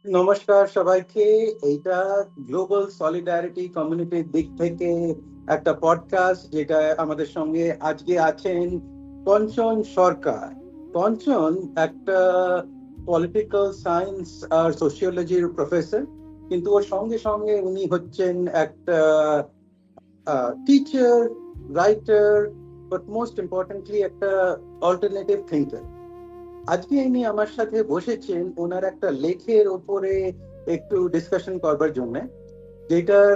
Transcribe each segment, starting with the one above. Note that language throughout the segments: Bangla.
নমস্কার সবাইকে। এইটা গ্লোবাল সলিডারিটি কমিউনিটির দিক থেকে একটা পডকাস্ট, যেটা আমাদের সঙ্গে আজকে আছেন কঞ্চন সরকার। কঞ্চন একটা পলিটিক্যাল সায়েন্স আর সোশিওলজির প্রফেসর, কিন্তু ওর সঙ্গে সঙ্গে উনি হচ্ছেন একটা teacher, writer, but most importantly একটা অল্টারনেটিভ থিঙ্কার। আজকে ইনি আমার সাথে বসেছেন ওনার একটা লেখের ওপরে একটু ডিসকাশন করবার জন্য, যেটার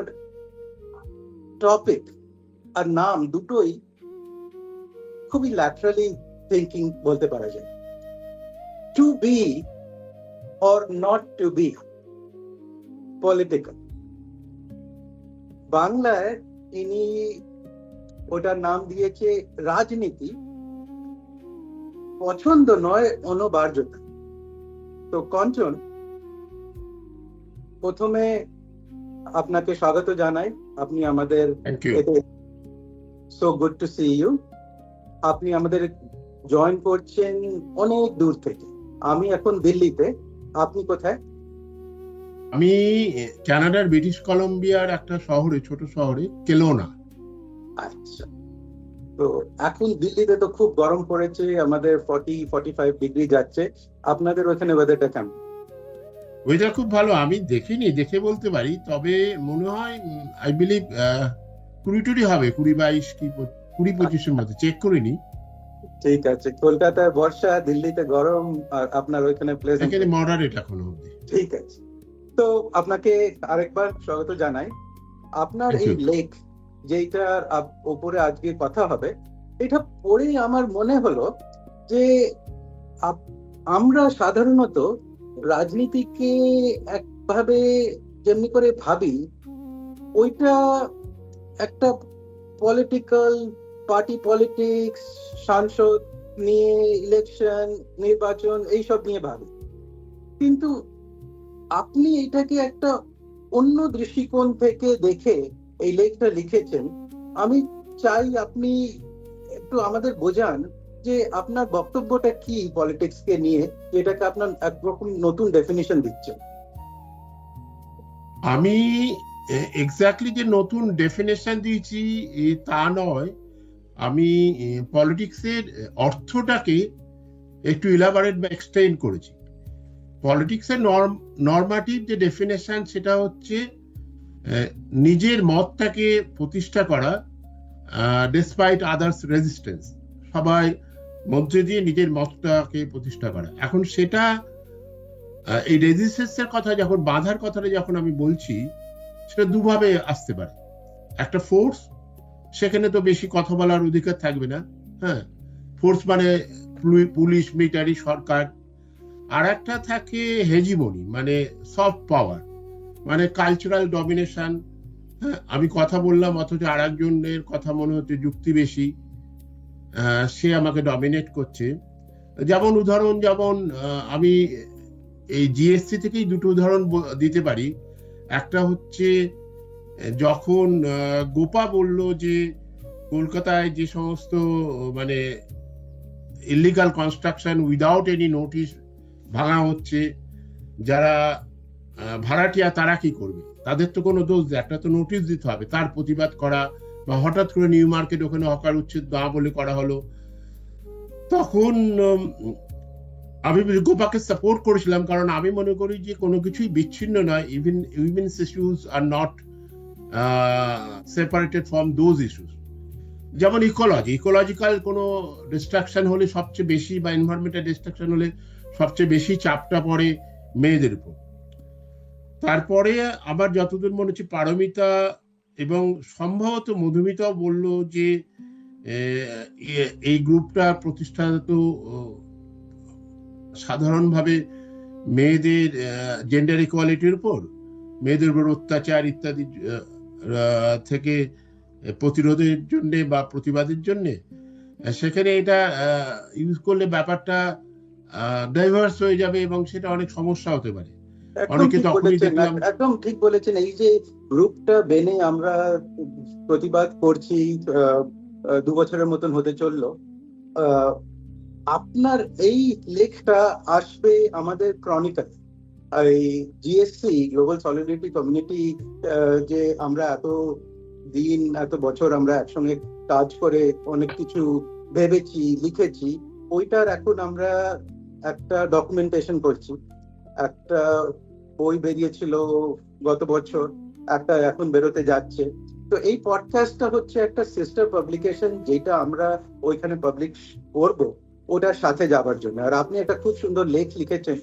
টপিক আর নাম দুটোই খুবই ল্যাটারালি থিঙ্কিং বলতে পারা যায়। To be or not to be political. বাংলায় ইনি ওটার নাম দিয়েছে রাজনীতি পছন্দ নয় অনবার্যতা। তো কঞ্চন, প্রথমে আপনাকে স্বাগত জানাই। আপনি আমাদের so good to see you. আপনি আমাদের জয়েন করছেন অনেক দূর থেকে। আমি এখন দিল্লিতে, আপনি কোথায়? আমি কানাডার ব্রিটিশ কলম্বিয়ার একটা শহরে, ছোট শহরে, কেলোনা। আচ্ছা, তো এখন দিল্লিতে তো খুব গরম পড়েছে, আমাদের 40-45 ডিগ্রি যাচ্ছে। আপনাদের ওখানে ওয়েদারটা কেমন? ওয়েদার খুব ভালো, আমি দেখিনি, দেখে বলতে পারি, তবে মনে হয় আই বিলিভ 20 হবে, 20-22 কি 20-25-এর মধ্যে, চেক করিনি। ঠিক আছে, কলকাতায় বর্ষা, দিল্লিতে গরম, আর আপনার ওইখানে প্লেজেন্ট, এখানে মডারেট এখনো অব্দি। ঠিক আছে। তো আপনাকে আরেকবার স্বাগত জানাই। আপনার এই লেখ যেটার উপরে আজকে কথা হবে, এটা পড়ে আমার মনে হলো যে আমরা সাধারণত রাজনীতিকে একভাবে যেমনি করে ভাবি, ওইটা একটা পলিটিক্যাল পার্টি পলিটিক্স, সাংসদ নিয়ে, ইলেকশন, নির্বাচন, এইসব নিয়ে ভাবি। কিন্তু আপনি এটাকে একটা অন্য দৃষ্টিকোণ থেকে দেখে এই লেখটা লিখেছেন। আমি চাই আপনি একটু আমাদের বোঝান যে আপনার বক্তব্যটা কি পলিটিক্স কে নিয়ে, যেটাকে আপনার একরকম নতুন ডেফিনিশন দিচ্ছেন। আমি এক্স্যাক্টলি যে নতুন ডেফিনেশন দিয়েছি তা নয়, আমি পলিটিক্সের অর্থটাকে একটু ইলাবোরেট বা এক্সটেন্ড করেছি। পলিটিক্সের নর্মাটিভ যে ডেফিনেশন, সেটা হচ্ছে নিজের মতটাকে প্রতিষ্ঠা করা ডেসপাইট আদার্স রেজিস্ট্যান্স, সবাই মধ্যে দিয়ে নিজের মতটাকে প্রতিষ্ঠা করা। এখন সেটা এই রেজিস্ট্যান্সের কথা যখন, বাধার কথাটা যখন আমি বলছি, সেটা দুভাবে আসতে পারে। একটা ফোর্স, সেখানে তো বেশি কথা বলার অধিকার থাকবে না, হ্যাঁ, ফোর্স মানে পুলিশ, মিলিটারি, সরকার। আর একটা থাকে হেজিমনি, মানে সফট পাওয়ার, মানে কালচারাল ডমিনেশন। হ্যাঁ, আমি কথা বললাম অথচ আর একজনের কথা মনে হচ্ছে যুক্তি বেশি, সে আমাকে ডমিনেট করছে। যেমন উদাহরণ, যেমন আমি এই জিএসটি থেকেই দুটো উদাহরণ দিতে পারি। একটা হচ্ছে যখন গোপা বলল যে কলকাতায় যে সমস্ত মানে illegal construction without any notice ভাঙা হচ্ছে, যারা ভাড়াটিয়া তারা কি করবে? তাদের তো কোনো দোষ নেই, একটা তো নোটিশ দিতে হবে, তার প্রতিবাদ করা। বা হঠাৎ করে নিউ মার্কেট ওখানে হকার উচ্ছেদ না বলে করা হলো, তখন আমি গোপাকে সাপোর্ট করেছিলাম, কারণ আমি মনে করি যে কোনো কিছুই বিচ্ছিন্ন নয়, even women's issues are not separated from those issues. যেমন ইকোলজিক্যাল কোনো ডিস্ট্রাকশন হলে সবচেয়ে বেশি, বা এনভায়রনমেন্টাল ডিস্ট্রাকশন হলে সবচেয়ে বেশি চাপটা পড়ে মেয়েদের উপর। তারপরে আবার যতদূর মনে হচ্ছে পারমিতা এবং সম্ভবত মধুমিতাও বলল যে এই গ্রুপটা প্রতিষ্ঠা তো সাধারণভাবে মেয়েদের জেন্ডার ইকুয়ালিটির উপর, মেয়েদের উপর অত্যাচার ইত্যাদি থেকে প্রতিরোধের জন্য বা প্রতিবাদের জন্য। সেখানে এটা ইউজ করলে ব্যাপারটা ডাইভার্স হয়ে যাবে এবং সেটা অনেক সমস্যা হতে পারে। একদম ঠিক বলেছেন। এই যে গ্রুপটা বেনে আমরা প্রতিবাদ করছি, 2 বছরের মতন হতে চললো। আপনার এই লেখটা আসবে আমাদের ক্রনিকল, এই জিএসসি গ্লোবাল সলিডারিটি কমিউনিটি, যে আমরা এত বছর আমরা একসঙ্গে কাজ করে অনেক কিছু ভেবেছি, লিখেছি, ওইটার এখন আমরা একটা ডকুমেন্টেশন করছি। একটা বই বেরিয়েছিল গত বছর, একটা এখন বেরোতে যাচ্ছে। তো এই পডকাস্টটা হচ্ছে একটা সিস্টার পাবলিকেশন, যেটা আমরা ওইখানে পাবলিশ করব ওটার সাথে যাবার জন্য। আর আপনি একটা খুব সুন্দর লেখ লিখেছেন,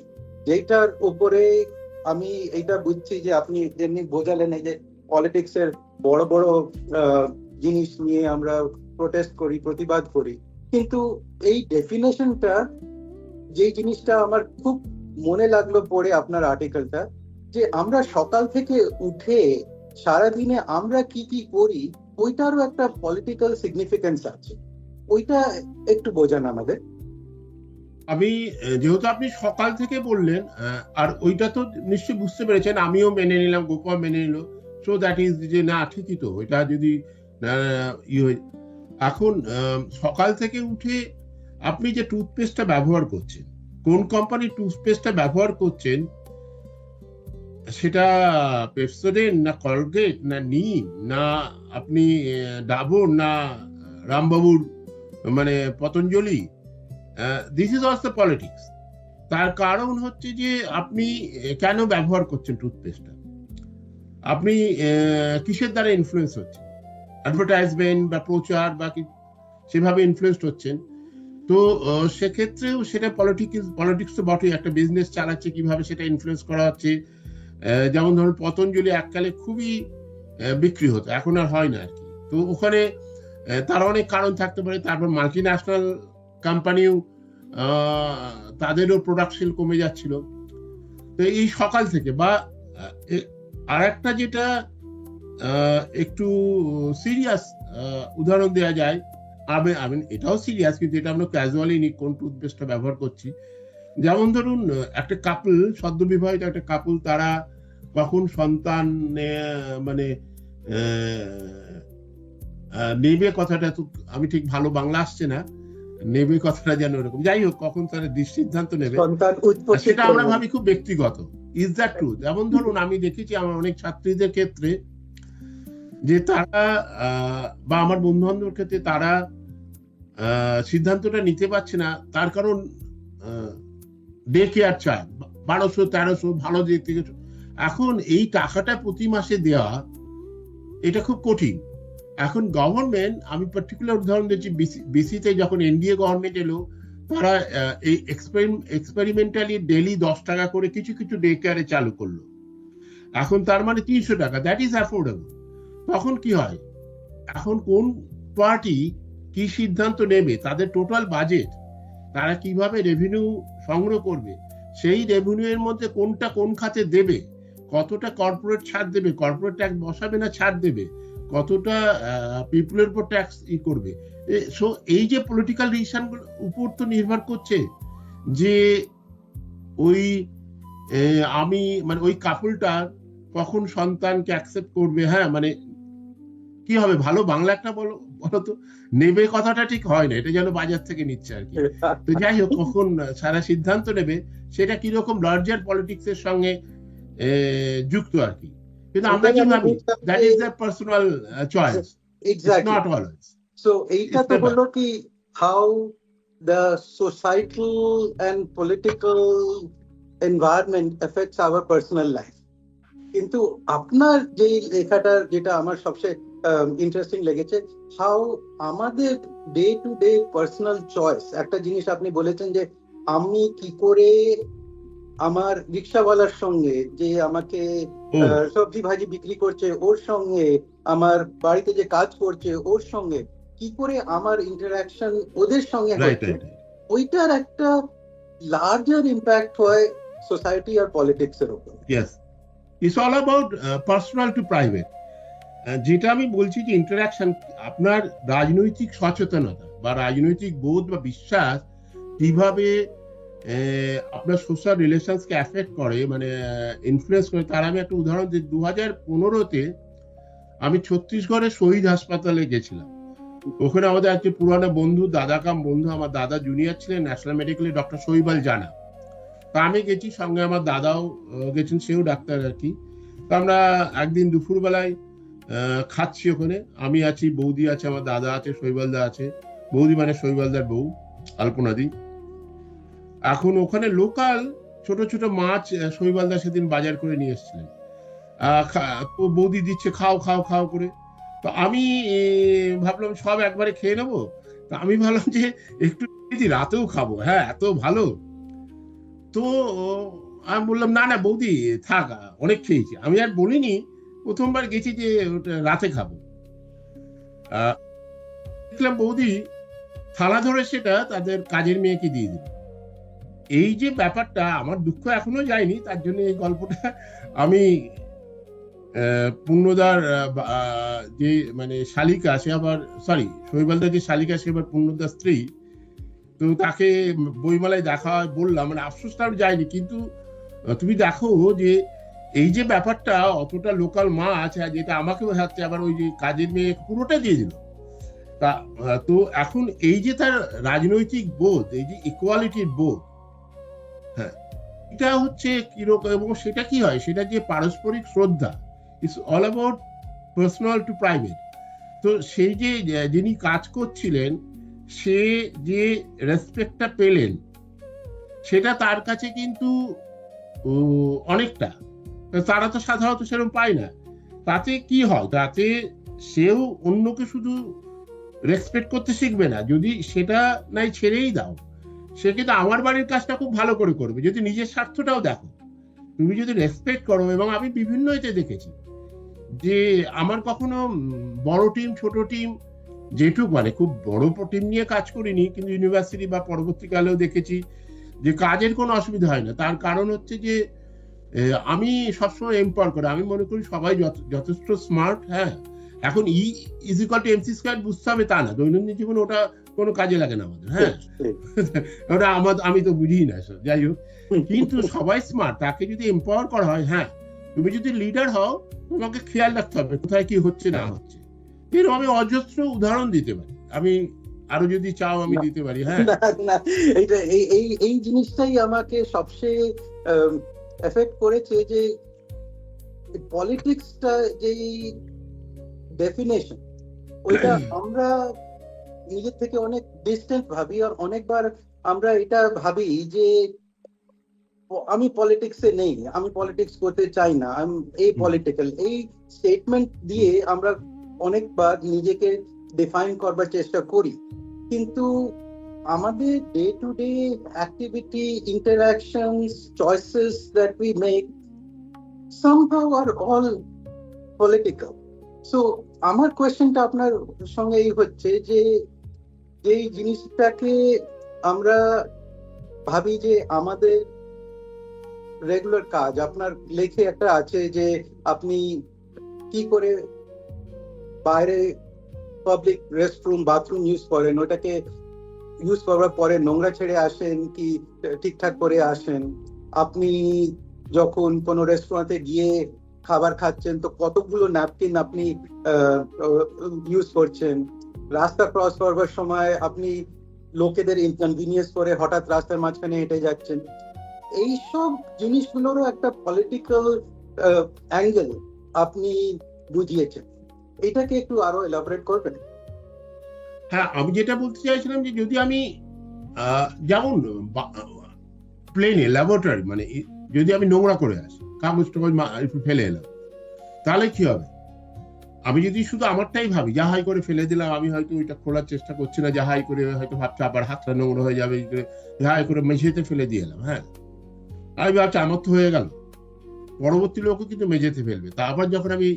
যেটার উপরে আমি এইটা বুঝছি যে আপনি যেমনি বোঝালেন, এই যে পলিটিক্স এর বড় বড় জিনিস নিয়ে আমরা প্রোটেস্ট করি, প্রতিবাদ করি, কিন্তু এই ডেফিনেশনটা, যে জিনিসটা আমার খুব মনে লাগলো পড়ে আপনার আর্টিকেলটা, যে আমরা সকাল থেকে উঠে সারাদিনে আমরা কি কি করি, ওইটারও একটা পলিটিক্যাল সিগনিফিকেন্স আছে। ওইটা একটু বোঝান আমাদের। আমি যেহেতু আপনি সকাল থেকে বললেন, আর ওইটা তো নিশ্চয়ই বুঝতে পেরেছেন, আমিও মেনে নিলাম, গোপাল মেনে নিল, সো দ্যাট ইজ যে না ঠিকই তো, ওইটা যদি এখন সকাল থেকে উঠে আপনি যে টুথপেস্টটা ব্যবহার করছেন, কোন কোম্পানির টুথপেস্টটা ব্যবহার করছেন, সেটা পেপসোডেন্ট না কলগেট না নিম না আপনি ডাবর না রামবাবুর মানে Patanjali, this is also politics. তার কারণ হচ্ছে যে আপনি কেন ব্যবহার করছেন টুথপেস্টটা, আপনি কিসের দ্বারা ইনফ্লুয়েন্স হচ্ছেন, অ্যাডভার্টাইজমেন্ট বা প্রচার বা সেভাবে ইনফ্লুয়েন্সড হচ্ছেন। তো সেক্ষেত্রেও সেটা পলিটিক্স তো বটেই, একটা বিজনেস চালাচ্ছে কিভাবে সেটা ইনফ্লুয়েন্স করা হচ্ছে। যেমন ধরুন পতঞ্জলি এককালে খুবই বিক্রি হতো, এখন আর হয় না আর কি। তো ওখানে তার অনেক কারণ থাকতে পারে। তারপর মাল্টি ন্যাশনাল কোম্পানিও তাদেরও প্রোডাকশন কমে যাচ্ছিল। তো এই সকাল থেকে বা আর একটা যেটা একটু সিরিয়াস উদাহরণ দেওয়া যায়, আমি এটাও সিরিয়াস, কিন্তু এটা আমরা ক্যাজুয়ালি নি কোন টুথপেস্টটা ব্যবহার করছি। যেমন ধরুন একটা কাপল, সদ্য বিবাহিত একটা কাপল, তারা কখন সন্তান মানে নেবে, কথাটা তো আমি ঠিক ভালো বাংলা আসছে না, নেবে কথাটা যেন এরকম, যাই হোক, কখন তারা সিদ্ধান্ত নেবে সেটা আমরা ভাবি খুব ব্যক্তিগত। Is that true? যেমন ধরুন আমি দেখেছি আমার অনেক ছাত্রীদের ক্ষেত্রে যে তারা বা আমার বন্ধু বান্ধবের ক্ষেত্রে তারা সিদ্ধান্তটা নিতে পারছে না, তার কারণ ডে কেয়ার চায় 1200-1300 ভালো দিক থেকে। এখন এই টাকাটা প্রতি মাসে দেওয়া এটা খুব কঠিন। এখন গভর্নমেন্ট, আমি পার্টিকুলার উদাহরণ দিচ্ছি, বিসিতে যখন এনডিএ গভর্নমেন্ট এলো, তারা এই এক্সপেরিমেন্টালি ডেলি 10 টাকা করে কিছু কিছু ডে কেয়ারে চালু করলো। এখন তার মানে 300 টাকা, দ্যাট ইজ অ্যাফোর্ডেবল। তখন কি হয়, এখন কোন পার্টি কি সিদ্ধান্ত নেবে, তাদের টোটাল বাজেট, তারা কিভাবে রেভিনিউ সংগ্রহ করবে, সেই রেভিনিউ এর মধ্যে কোনটা কোন খাতে দেবে, কতটা কর্পোরেট ছাড় দেবে, কর্পোরেট ট্যাক্স বসাবে না ছাড় দেবে, কতটা পিপলের উপর ট্যাক্স করবে। সো এই যে পলিটিক্যাল ডিসিশন উপর তো নির্ভর করছে যে ওই আমি মানে ওই কাপলটা কখন সন্তানকে অ্যাকসেপ্ট করবে। হ্যাঁ, মানে কি হবে, ভালো বাংলা একটা বলতো, নেবে কথাটা ঠিক হয় না, এটা যেন বাজার থেকে নিচ্ছে আর কি। তো যাই হোক, কখন সারা সিদ্ধান্ত নেবে সেটা কিরকম লার্জার পলিটিক্স এর সঙ্গে যুক্ত আর কি। কিন্তু আমরা কি ভাবি, that is the personal choice, it's not always. So এইটা তো হলো কি how the societal and political environment affects our personal life. কিন্তু আপনার যে লেখাটা, যেটা আমার সবচেয়ে ইন্টারেস্টিং লেগেছে, হাউ আমাদের day to day personal choice. একটা জিনিস আপনি বলেছেন যে আমি কি করে আমার রিক্সাওয়ালার সঙ্গে, যে আমাকে সবজি ভাজি বিক্রি করছে ওর সঙ্গে, আমার বাড়িতে যে কাজ করছে ওর সঙ্গে কি করে আমার ইন্টারাকশন ওদের সঙ্গে হচ্ছে, ওইটার একটা লার্জার ইম্প্যাক্ট হয় সোসাইটি আর পলিটিক্স এর উপর। Yes, it's all about personal to private. যেটা আমি বলছি যে ইন্টারাকশন, আপনার রাজনৈতিক সচেতনতা বা রাজনৈতিক বোধ বা বিশ্বাস কিভাবে আপনার সোশ্যাল রিলেশনসকে অ্যাফেক্ট করে, মানে ইনফ্লুয়েন্স করে, তার আমি একটা উদাহরণ দিই। 2015-তে আমি ছত্তিশগড়ের শহীদ হাসপাতালে গেছিলাম। ওখানে আমাদের একটা পুরানো বন্ধু, দাদা কাম বন্ধু, আমার দাদা জুনিয়র ছিলেন ন্যাশনাল মেডিকেলে, ডক্টর শৈবাল জানা। তো আমি গেছি, সঙ্গে আমার দাদাও গেছেন, সেও ডাক্তার আর কি। তো আমরা একদিন দুপুরবেলায় খাচ্ছি ওখানে, আমি আছি, বৌদি আছে, আমার দাদা আছে, শৈবালদা আছে। বৌদি মানে শৈবালদার বউ, আলপনাদি। এখন ওখানে লোকাল ছোট ছোট মাছ শৈবালদা সেদিন বাজার করে নিয়ে এসেছিলেন। তো বৌদি দিচ্ছে, খাও খাও খাও করে। তো আমি ভাবলাম সব একবারে খেয়ে নেবো। তো আমি ভাবলাম যে একটু রাতেও খাবো, হ্যাঁ এত ভালো। তো আমি বললাম না না বৌদি থাক, অনেক খেয়েছি। আমি আর বলিনি, প্রথমবার গেছি যে ওটা রাতে খাবো। দেখলাম বৌদি থালা ধরে সেটা তাদের কাজের মেয়েকে দিয়ে দিল। এই যে ব্যাপারটা, আমার দুঃখ এখনো যায়নি, তার জন্য এই গল্পটা আমি পূর্ণদার যে মানে শালিকা, সে আবার সরি শৈবালদার যে শালিকা, সে আবার পূর্ণদার স্ত্রী। তো তাকে বইমেলায় দেখা বললাম, মানে আফসোসটা যায়নি। কিন্তু তুমি দেখো যে এই যে ব্যাপারটা, অতটা লোকাল মাছ, যেটা আমাকে বোঝাচ্ছে, আবার ওই যে কাজের মেয়ে পুরোটা দিয়ে দিল। তা তো এখন এই যে তার রাজনৈতিক বোধ, এই যে ইকুয়ালিটির বোধ, হ্যাঁ এটা হচ্ছে কিরকম, এবং সেটা কি হয়, সেটা যে পারস্পরিক শ্রদ্ধা, it's all about personal to private. তো সেই যে যিনি কাজ করছিলেন, সে যে রেসপেক্টটা পেলেন, সেটা তার কাছে কিন্তু অনেকটা, তারা তো সাধারণত সেরকম পায় না। তাতে কি হয়, তাতে সেও অন্যকে শুধু রেসপেক্ট করতে শিখবে না, যদি সেটা নাই ছেড়েই দাও, সে কিন্তু আমার বাড়ির কাজটা খুব ভালো করে করবে যদি নিজের স্বার্থটাও দেখো। তুমি যদি রেসপেক্ট করো, এবং আমি বিভিন্ন এতে দেখেছি যে আমার কখনো বড় টিম ছোট টিম, যেটুক মানে খুব বড় টিম নিয়ে কাজ করিনি, কিন্তু ইউনিভার্সিটি বা পরবর্তীকালেও দেখেছি যে কাজের কোনো অসুবিধা হয় না। তার কারণ হচ্ছে যে আমি সবসময় এম্পাওয়ার করি, আমি মনে করি সবাই যথেষ্ট স্মার্ট। হ্যাঁ, এখন E=mc² বুঝতে হবে তা না, দৈনন্দিন জীবনে ওটা কোনো কাজে লাগে না আমাদের। হ্যাঁ, ওটা আমি তো বুঝি না, যাই হোক। কিন্তু সবাই স্মার্ট, তাকে যদি এম্পাওয়ার করা হয়, হ্যাঁ তুমি যদি লিডার হও, তোমাকে খেয়াল রাখতে হবে কোথায় কি হচ্ছে না হচ্ছে। এরকম আমি অজস্র উদাহরণ দিতে পারি, আমি আরো যদি চাও আমি দিতে পারি। হ্যাঁ না, এইটা এই জিনিসটাই আমাকে সবচেয়ে এফেক্ট করেছে, যে পলিটিক্সটা যেই ডেফিনেশন, ওইটা আমরা নিজের থেকে অনেক ডিস্টেন্ট ভাবি। আর অনেকবার আমরা এটা ভাবি যে আমি পলিটিক্সে নেই, আমি পলিটিক্স করতে চাই না, আমি এই পলিটিক্যাল, এই স্টেটমেন্ট দিয়ে আমরা অনেকবার নিজেকে ডিফাইন করবার চেষ্টা করি। কিন্তু আমাদের day to day activity, interactions, choices that we make somehow are all political. So আমার কোয়েশ্চেনটা আপনার সঙ্গে এই হচ্ছে যে এই জিনিসটাকে আমরা ভাবি যে আমাদের রেগুলার কাজ, আপনার লেখে একটা আছে যে আপনি কি করে বাইরে পাবলিক রেস্টরুম, বাথরুম ইউজ করেন, ওটাকে ইউজ করার পরে নোংরা ছেড়ে আসেন কি ঠিকঠাক করে আসেন। আপনি যখন কোনো রেস্টুরেন্টে গিয়ে খাবার খাচ্ছেন, তো কতগুলো ন্যাপকিন আপনি ইউজ করছেন। রাস্তা ক্রস করবার সময় আপনি লোকেদের ইনকনভিনিয়েন্স করে হঠাৎ রাস্তার মাঝখানে হেঁটে যাচ্ছেন। এইসব জিনিসগুলোরও একটা পলিটিক্যাল অ্যাঙ্গেল আপনি বুঝিয়েছেন, এটাকে একটু আরো এলাবোরেট করবেন? হ্যাঁ, আমি যেটা বলতে চাইছিলাম যে যদি আমি যেমন প্লেনে ল্যাবরেটরি, মানে যদি আমি নোংরা করে আসি, কাগজ টাগজ একটু ফেলে এলাম, তাহলে কি হবে? আমি যদি শুধু আমারটাই ভাবি, যা হাই করে ফেলে দিলাম, আমি হয়তো ওইটা খোলার চেষ্টা করছি না, যা হাই করে হয়তো ভাবছি আবার হাতটা নোংরা হয়ে যাবে, যা হাই করে মেঝেতে ফেলে দিয়ে এলাম। হ্যাঁ, আমি ভাবছি আমার তো হয়ে গেল, পরবর্তী লোকও কিন্তু মেঝেতে ফেলবে। তা আবার যখন আমি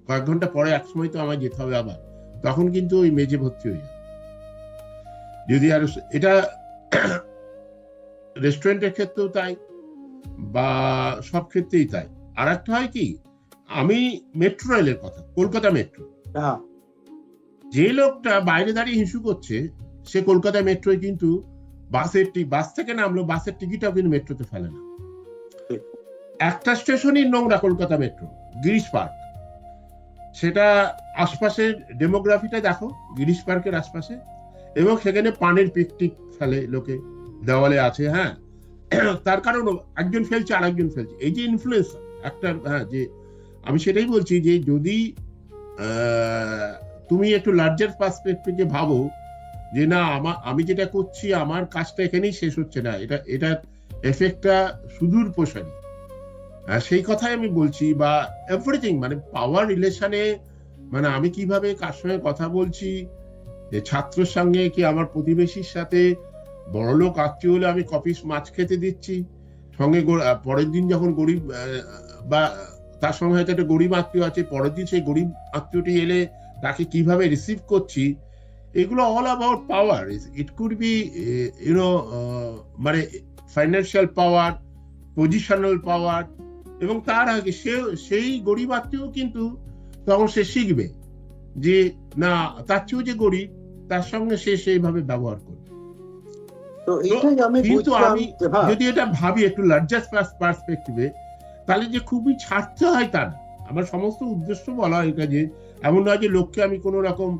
কয়েক ঘন্টা পরে, এক সময় তো আমায় যেতে হবে আবার, তখন কিন্তু ওই মেঝে ভর্তি হয়ে যাবে। যদি আর এটা রেস্টুরেন্টের ক্ষেত্রেও তাই, বা সব ক্ষেত্রেই তাই। আর একটা হয় কি, আমি মেট্রো রেলের কথা, কলকাতা মেট্রো, যে লোকটা বাইরে দাঁড়িয়ে হিসু করছে, সে কলকাতা মেট্রোয় কিন্তু বাস থেকে নামলো, বাসের টিকিটও কিন্তু মেট্রোতে ফেলে না। একটা স্টেশনই নোংরা কলকাতা মেট্রো, গিরিশ পার্ক। সেটা আশপাশের ডেমোগ্রাফিটা দেখো, গিরিশ পার্কের আশপাশে, এবং সেখানে পানির পিকটিক ফেলে লোকে, দেওয়ালে আছে। হ্যাঁ, তার কারণ একজন ফেলছে আর একজন ফেলছে, এই যে ইনফ্লুয়েন্স একটা, হ্যাঁ, যে আমি সেটাই বলছি যে যদি তুমি একটু লার্জার পার্সপেক্টিভে ভাবো যে না আমি যেটা করছি আমার কাজটা এখানেই শেষ হচ্ছে না, এটা এফেক্টটা সুদূর প্রসারী, সেই কথাই আমি বলছি। বা এভরিথিং মানে পাওয়ার রিলেশনে, মানে আমি কিভাবে কার সঙ্গে কথা বলছি, ছাত্রের সঙ্গে কি আমার প্রতিবেশীর সাথে, বড়লোক আত্মীয় হলে আমি কফি মাছ খেতে দিচ্ছি, সঙ্গে পরের দিন যখন গরিব বা তার সঙ্গে হয়তো একটা গরিব আত্মীয় আছে, পরের দিন সেই গরিব আত্মীয়টি এলে তাকে কিভাবে রিসিভ করছি, এগুলো all about power. It could be মানে ফাইন্যান্সিয়াল পাওয়ার, পজিশনাল পাওয়ার, এবং তার আগে সেই গরিব আত্মীয় কিন্তু তখন সে শিখবে যে না, তার চেয়েও যে গরিব তার সঙ্গে সে সেইভাবে ব্যবহার করবে। কিন্তু আমি যদি এটা ভাবি একটু লার্জার পার্সপেক্টিভে, তাহলে যে খুবই স্বার্থ হয় তা না। আমার সমস্ত উদ্দেশ্য বলা এটা যে এমন নয় যে লোককে আমি কোন রকম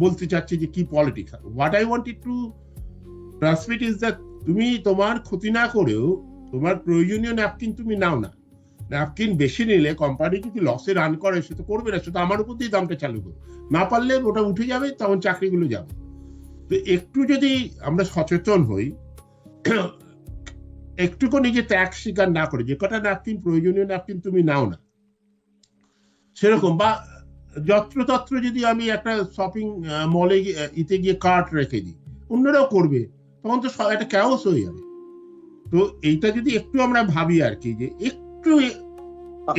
বলতে চাচ্ছি যে কি politics. What I wanted to transmit is that তুমি তোমার ক্ষতি না করেও তোমার প্রয়োজনীয় ন্যাপকিন তুমি নাও না। ন্যাপকিন বেশি নিলে কোম্পানি যদি লসে রান করে সে তো করবে না, সেটা আমার উপর দিয়ে দামটা চালু করবে, না পারলে ওটা উঠে যাবে, তখন চাকরিগুলো যাবে। তো একটু যদি আমরা সচেতন হই, একটুকু নিজে ত্যাগ স্বীকার না করে, যে কটা ন্যাপকিন প্রয়োজনীয় ন্যাপকিন তুমি নাও না, সেরকম, বা যত্রতত্র যদি আমি একটা শপিং মলে ইতে গিয়ে কার্ট রেখে দিই, অন্যরাও করবে, তখন তো একটা ক্যাওস হয়ে যাবে। তো এইটা যদি একটু আমরা ভাবি আর কি, যে একটু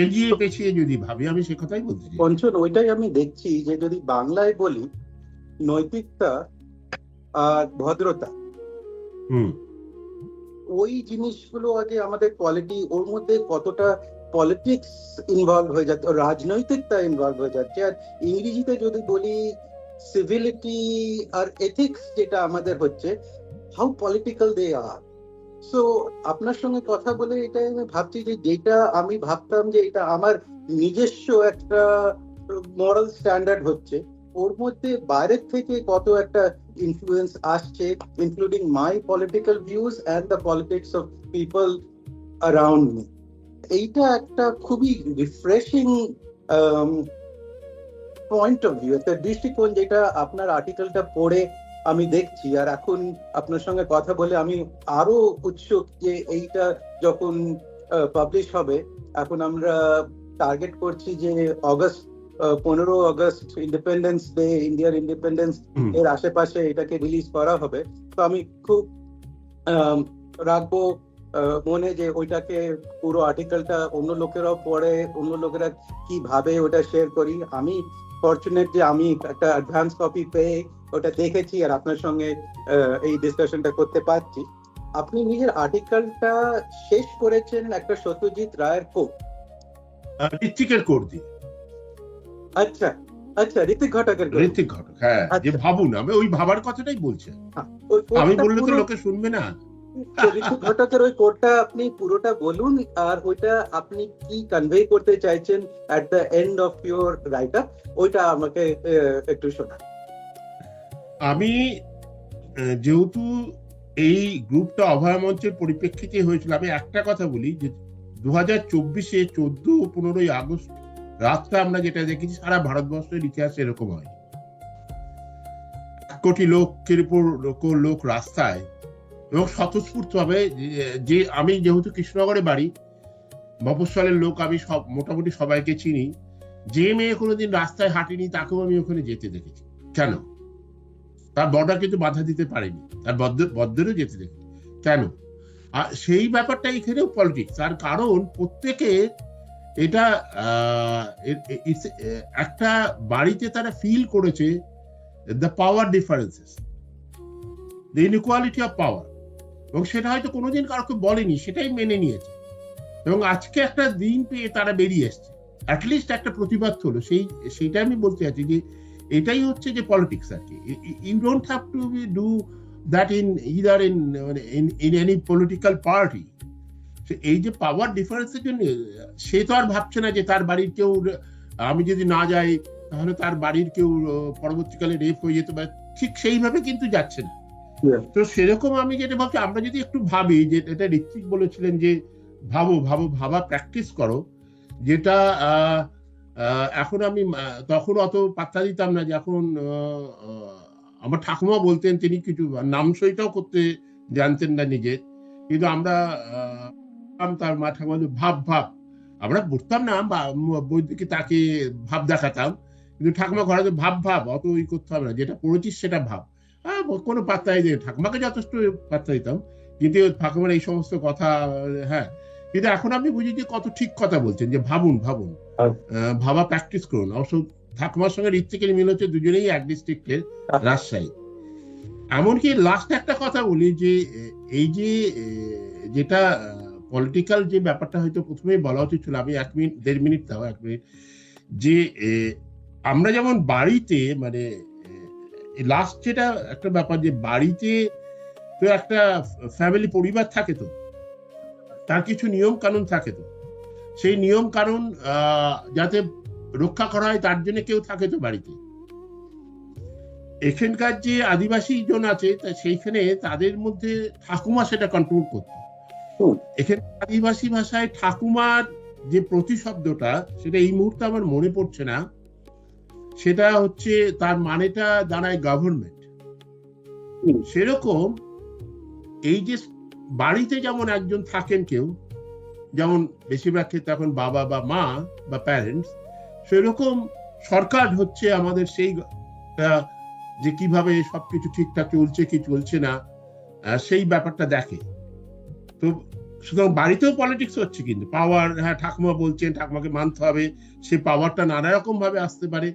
এগিয়ে পেছিয়ে যদি ভাবি, আমি সে কথাই বলতে চাই। পঞ্চন, ওইটাই আমি দেখছি যে যদি বাংলায় বলি নৈতিকতা আর ভদ্রতা, ওই জিনিসগুলো আগে আমাদের কোয়ালিটি, ওর মধ্যে কতটা পলিটিক্স ইনভলভ হয়ে যাচ্ছে, রাজনৈতিকতা ইনভলভ হয়ে যাচ্ছে। আর ইংরেজিতে যদি বলি সিভিলিটি আর এথিক্স, যেটা আমাদের হচ্ছে, how political they are. So আপনার সঙ্গে কথা বলে এটাই আমি ভাবছি যে যেটা আমি ভাবতাম যে এটা আমার নিজস্ব একটা মরাল স্ট্যান্ডার্ড হচ্ছে, ওর মধ্যে বাইরের থেকে কত একটা ইনফ্লুয়েন্স আসছে, including my political views and the politics of people around me. এইটা একটা খুবই রিফ্রেশিং পয়েন্ট অফ ভিউ, একটা দৃষ্টিকোণ, যেটা আপনার আর্টিকেলটা পড়ে আমি দেখছি। আর এখন আপনার সঙ্গে কথা বলে আমি আরো উৎসুক যে এইটা যখন পাবলিশ হবে, এখন আমরা টার্গেট করছি যে 15 অগস্ট ইন্ডিপেন্ডেন্স ডে, ইন্ডিয়ার ইন্ডিপেন্ডেন্স এর আশেপাশে এটাকে রিলিজ করা হবে। তো আমি খুব রাখবো মনে যে ওইটাকে, পুরো আর্টিকেলটা অন্য লোকেরাও পড়ে, অন্য লোকেরা কিভাবে ওটা শেয়ার করি। আমি ফরচুনেট যে আমি একটা অ্যাডভান্স কপি পেয়ে ওটা দেখেছি আর আপনার সঙ্গে এই ডিসকাশনটা করতে পারছি। আপনি নিজের আর্টিকেলটা শেষ করেছেন একটা সত্যজিৎ রায়ের কোট, ঋত্বিকের কোট দিয়ে। আচ্ছা আচ্ছা, ঋত্বিক ঘটকের, ঋত্বিক ঘটক, হ্যাঁ, যে ভাবুন, আমি ওই ভাবার কথাটাই বলছি। আমি বললে তো লোকে শুনবে না। ঋত্বিক ঘটকের ওই কোটটা আপনি পুরোটা বলুন, আর ওইটা আপনি কি কনভে করতে চাইছেন at the end of your writer, ওইটা আমাকে একটু শোনান। আমি যেহেতু এই গ্রুপটা অভয় মঞ্চের পরিপ্রেক্ষিতে হয়েছিল, আমি একটা কথা বলি যে 2024-এ 14-15 আগস্ট রাতটা আমরা যেটা দেখেছি সারা ভারতবর্ষের ইতিহাসে এরকম হয়। 1 কোটি লোকের উপর লোক রাস্তায়, এবং স্বতঃস্ফূর্ত ভাবে, যে আমি যেহেতু কৃষ্ণনগরে বাড়ি, মফস্বলের লোক, আমি সব মোটামুটি সবাইকে চিনি, যে মেয়ে কোনোদিন রাস্তায় হাঁটেনি তাকেও আমি ওখানে যেতে দেখেছি। কেন? তার বর্ডার কিন্তু বাধা দিতে পারেনি, তার বদ্দেরও যেতে দেখেছি। কেন? আর সেই ব্যাপারটা এখানেও পলিটিক্স। তার কারণ প্রত্যেকে এটা একটা বাড়িতে তারা ফিল করেছে the power differences, the inequality of power, এবং সেটা হয়তো কোনোদিন কাউকে বলেনি, সেটাই মেনে নিয়েছে, এবং আজকে একটা দিন পেয়ে তারা বেরিয়ে এসছে, অ্যাটলিস্ট একটা প্রতিবাদ হলো। সেইটা আমি বলতে চাচ্ছি যে এটাই হচ্ছে যে পলিটিক্স আর কি। You don't have to do that in either in any political party. এই যে পাওয়ার ডিফারেন্সের জন্য সে তো আর ভাবছে না যে তার বাড়ির কেউ, আমি যদি না যাই তাহলে তার বাড়ির কেউ পরবর্তীকালে রেপ হয়ে যেতে পারে, ঠিক সেইভাবে কিন্তু যাচ্ছে না। Yeah. তো সেরকম আমি যেটা ভাবছি, আমরা যদি একটু ভাবি, যে এটা ঋত্বিক বলেছিলেন যে ভাবো ভাবো, ভাবা প্র্যাকটিস করো, যেটা এখন আমি তখন অত পাত্তা দিতাম না, যে এখন আমার ঠাকুমা বলতেন, তিনি কিছু নাম সইটাও করতে জানতেন না নিজে, কিন্তু আমরা তার মা ঠাকুমা ভাব ভাব, আমরা বুঝতাম না, বা বই থেকে তাকে ভাব দেখাতাম, কিন্তু ঠাকুমা ঘরে ভাব ভাব, অত ই করতে হবে না, যেটা পড়েছিস সেটা ভাব। কোনো পাত্তাই দিই, ঠাকুমাকে যথেষ্ট পাত্তা দিতাম, কিন্তু ঠাকুমার এই সমস্ত কথা, হ্যাঁ। কিন্তু এখন আমি বুঝি যে কত ঠিক কথা বলছেন, যে ভাবুন ভাবুন, ভাবা প্র্যাকটিস করুন। অবশ্য ঠাকুমার সঙ্গে ঋত্বিকের মিল হচ্ছে, দুজনেই এক ডিস্ট্রিক্টের, রাজশাহী। এমনকি লাস্ট একটা কথা বলি, যে এই যে যেটা পলিটিক্যাল যে ব্যাপারটা হয়তো প্রথমেই বলা উচিত ছিল, আমি 1 মিনিট 1.5 মিনিট দাও, 1 মিনিট, যে আমরা যেমন বাড়িতে, মানে লাস্ট যেটা একটা ব্যাপার, যে বাড়িতে তো একটা ফ্যামিলি পরিবার থাকে, তো তার কিছু নিয়ম কানুন থাকে, তো সেই নিয়ম কানুন যাতে রক্ষা করা হয়, তার জন্য কেউ থাকে তো বাড়িতে। এখানকার যে আদিবাসী জন আছে, সেইখানে তাদের মধ্যে ঠাকুমা সেটা কন্ট্রোল করত। এখানে আদিবাসী ভাষায় ঠাকুমার যে প্রতিশব্দটা, সেটা এই মুহূর্তে আমার মনে পড়ছে না, সেটা হচ্ছে তার মানেটা দাঁড়ায় গভর্নমেন্ট। সেরকম এই যে বাড়িতে যেমন একজন থাকেন কেউ, যেমন বেশিরভাগ ক্ষেত্রে এখন বাবা বা মা বা প্যারেন্টস, সেরকম সরকার হচ্ছে আমাদের সেই, যে কিভাবে সবকিছু ঠিকঠাক চলছে কি চলছে না, সেই ব্যাপারটা দেখে। তো সুতরাং বাড়িতেও পলিটিক্স হচ্ছে, কিন্তু পাওয়ার, হ্যাঁ ঠাকুমা বলছেন, ঠাকুমাকে মানতে হবে, সেই পাওয়ারটা নানা রকম ভাবে আসতে পারে।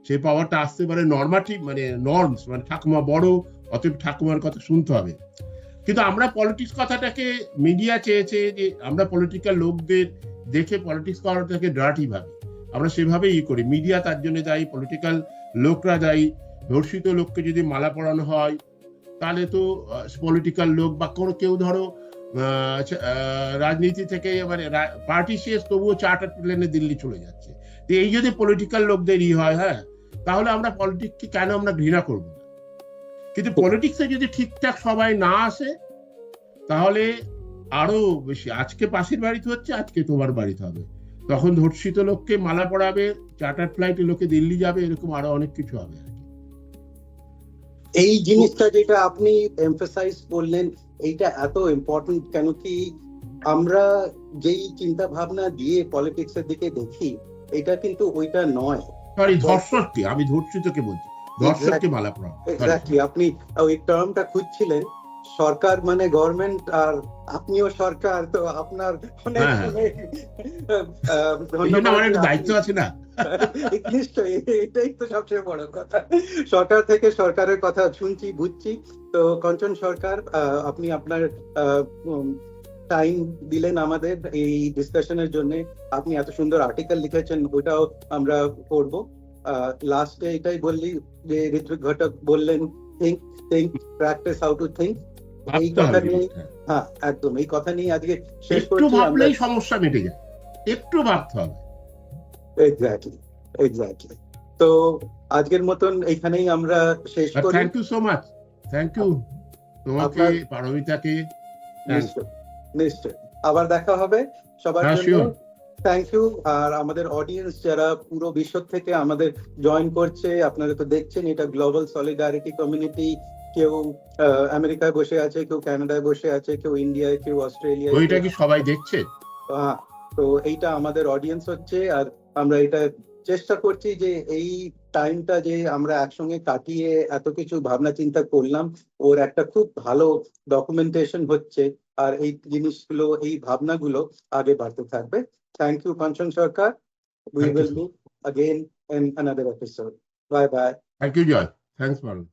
সেই পাওয়ারটা আসতে পারে নর্মাটিভ, মানে নর্মস, মানে ঠাকুমা বড়, অতএব ঠাকুমার কথা শুনতে হবে। কিন্তু আমরা পলিটিক্স কথাটাকে, মিডিয়া চেয়েছে যে আমরা পলিটিক্যাল লোকদের দেখে পলিটিক্স করাটাকে ডার্টি ভাবে, আমরা সেভাবে করি। মিডিয়া তার জন্য দায়ী, পলিটিক্যাল লোকরা দায়ী। ধর্ষিত লোককে যদি মালা পরানো হয়, তাহলে তো পলিটিক্যাল লোক বা কোনো কেউ, ধরো রাজনীতি থেকে, মানে পার্টি শেষ, তবুও চার্টার প্লেনে দিল্লি চলে যাচ্ছে। তো এই যদি পলিটিক্যাল লোকদের হয়, হ্যাঁ, তাহলে আমরা পলিটিক্সকে কেন আমরা ঘৃণা করব না? কিন্তু পলিটিক্সে যদি ঠিকঠাক সবাই না আসে, তাহলে আরো বেশি, আজকে পাশের বাড়িতে হচ্ছে, আজকে তোমার বাড়িতে হবে, তখন ধর্ষিত লোককে মালা পরাবে, চার্টার ফ্লাইটে লোকে দিল্লি যাবে, এরকম আরো অনেক কিছু হবে। এই জিনিসটা যেটা আপনি এমফাসাইজ করলেন, এইটা এত ইম্পর্টেন্ট, কেন কি আমরা যেই চিন্তা ভাবনা দিয়ে পলিটিক্স এর দিকে দেখি, এটা কিন্তু ওইটা নয়। সরি, ধর্ষককে, আমি ধর্ষিতকে বলছি, ধর্ষককে মালা পরানো। এক্স্যাক্টলি, আপনি ওই টার্মটা খুঁজছিলেন, সরকার মানে গভর্নমেন্ট, আর আপনিও সরকার, তো আপনার অনেক আমার একটা দায়িত্ব আছে না? নিশ্চয়ই, এটাই তো সবচেয়ে বড় কথা। সরকার থেকে সরকারের কথা শুনছি, বুঝছি। তো কাঞ্চন সরকার, আপনি আপনার টাইম দিলেন আমাদের এই ডিসকাশনের জন্য। আপনি এত সুন্দর আর্টিকেল লিখেছেন, ওটাও আমরা পড়বো। লাস্টে এটাই বললি, যে ঋত্বিক ঘটক বললেন, think think practice how to think. এই কথা নিয়ে, হ্যাঁ একদম, এই কথা নিয়ে আজকে শেষ করছি। একটু ভাবলেই সমস্যা মিটে যায়, একটু ভাবতে হবে। Exactly, exactly. তো আজকের মতন এইখানেই আমরা শেষ করি। Thank you so much, thank you তোমাকে, পারমিতাকে। নিশ্চয়, নিশ্চয়, আবার দেখা হবে। সবার জন্য থ্যাংক ইউ। আর আমাদের অডিয়েন্স যারা পুরো বিশ্ব থেকে আমাদের জয়েন করছে, আপনারা তো দেখছেন, এটা গ্লোবাল সলিডারিটি কমিউনিটি। কেউ আমেরিকায় বসে আছে, কেউ কানাডায় বসে আছে, কেউ ইন্ডিয়ায়, কেউ অস্ট্রেলিয়ায়। ওইটা কি সবাই দেখছে? হ্যাঁ, তো এইটা আমাদের অডিয়েন্স হচ্ছে। আর আমরা এটা চেষ্টা করছি যে এই টাইমটা যে আমরা একসঙ্গে কাটিয়ে এত কিছু ভাবনা চিন্তা করলাম, ওর একটা খুব ভালো ডকুমেন্টেশন হচ্ছে। আর এই জিনিসগুলো, এই ভাবনাগুলো আগে বাড়তে থাকবে। Thank you Kanchan Sarkar. We will meet again in another episode. Bye bye. Thank you, Joy. Thanks, Marlon.